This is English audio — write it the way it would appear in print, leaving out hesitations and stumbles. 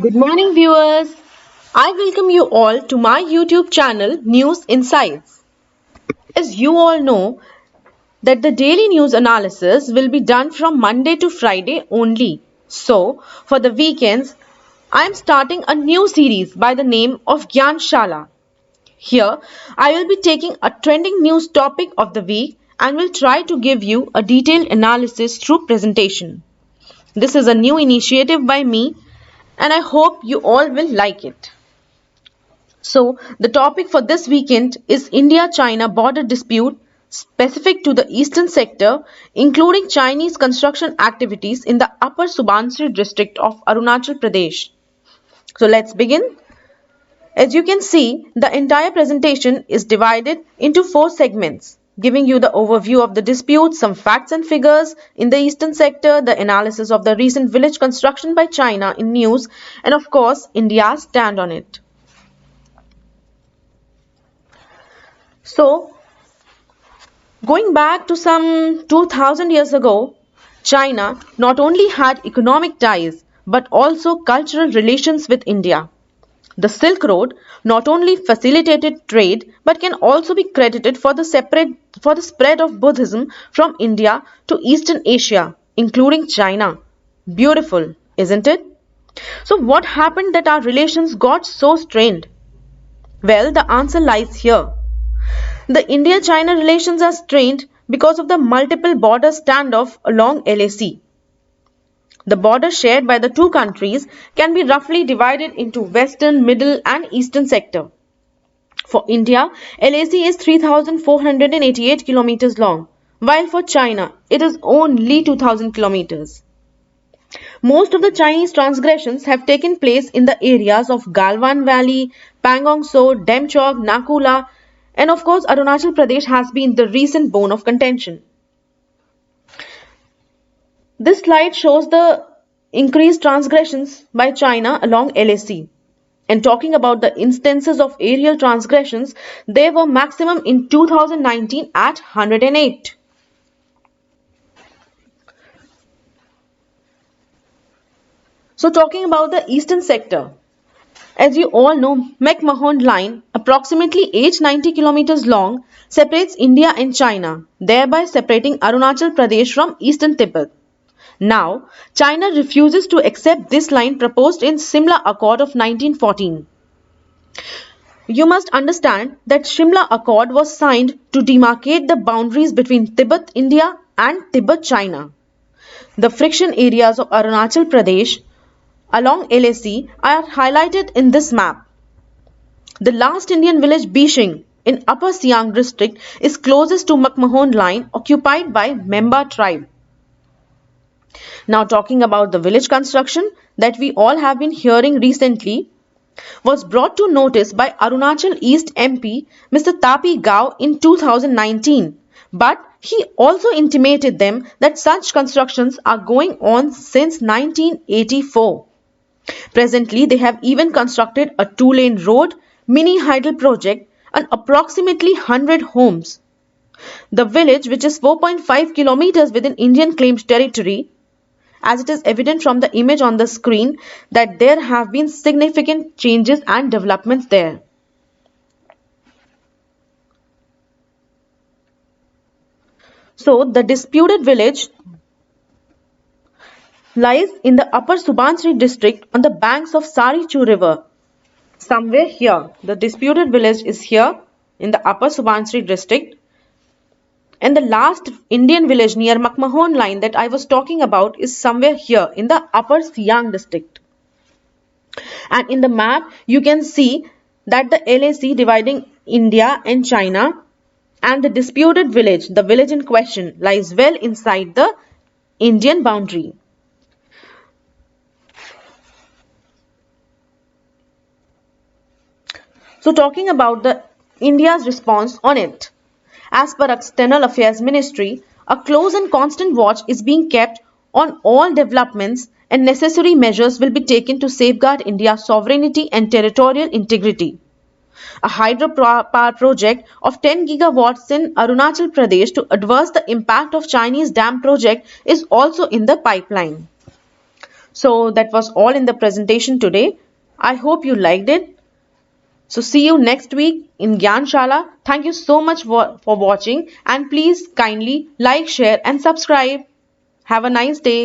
Good morning, viewers. I welcome you all to my YouTube channel News Insights. As you all know, that the daily news analysis will be done from Monday to Friday only. So, for the weekends, I am starting a new series by the name of Gyan Shala. Here, I will be taking a trending news topic of the week and will try to give you a detailed analysis through presentation. This is a new initiative by me and I hope you all will like it. So, the topic for this weekend is India China border dispute specific to the eastern sector, including Chinese construction activities in the upper Subansiri district of Arunachal Pradesh. So, let's begin. As you can see, the entire presentation is divided into four segments, giving you the overview of the dispute, some facts and figures in the eastern sector, the analysis of the recent village construction by China in news, and of course, India's stand on it. So, going back to some 2000 years ago, China not only had economic ties but also cultural relations with India. The Silk Road not only facilitated trade but can also be credited for the spread of Buddhism from India to Eastern Asia, including China. Beautiful, isn't it? So what happened that our relations got so strained? Well, the answer lies here. The India-China relations are strained because of the multiple border standoff along LAC. The border shared by the two countries can be roughly divided into western, middle and eastern sector. For India, LAC is 3,488 kilometers long, while for China it is only 2,000 kilometers. Most of the Chinese transgressions have taken place in the areas of Galwan Valley, Pangong So, Demchok, Nakula, and of course Arunachal Pradesh has been the recent bone of contention. This slide shows the increased transgressions by China along LAC. And talking about the instances of aerial transgressions, they were maximum in 2019 at 108. So talking about the eastern sector, as you all know, McMahon Line, approximately 890 kilometers long, separates India and China, thereby separating Arunachal Pradesh from eastern Tibet. Now, China refuses to accept this line proposed in Simla Accord of 1914. You must understand that Shimla Accord was signed to demarcate the boundaries between Tibet, India and Tibet, China. The friction areas of Arunachal Pradesh along LAC are highlighted in this map. The last Indian village Bishing in Upper Siang district is closest to McMahon Line occupied by Memba tribe. Now talking about the village construction that we all have been hearing recently was brought to notice by Arunachal East MP Mr. Tapi Gao in 2019, but he also intimated them that such constructions are going on since 1984. Presently, they have even constructed a two-lane road, mini hydel project and approximately 100 homes. The village, which is 4.5 kilometers within Indian claimed territory, as it is evident from the image on the screen that there have been significant changes and developments there. So, the disputed village lies in the upper Subansiri district on the banks of Sari-Chu river. Somewhere here, the disputed village is here in the upper Subansiri district. And the last Indian village near McMahon line that I was talking about is somewhere here in the upper Siang district. And in the map, you can see that the LAC dividing India and China and the disputed village, the village in question, lies well inside the Indian boundary. So talking about the India's response on it. As per External Affairs Ministry, a close and constant watch is being kept on all developments and necessary measures will be taken to safeguard India's sovereignty and territorial integrity. A hydropower project of 10 gigawatts in Arunachal Pradesh to address the impact of Chinese dam project is also in the pipeline. So that was all in the presentation today. I hope you liked it. So see you next week in Gyanshala. Thank you so much for watching, and please kindly like, share and subscribe. Have a nice day.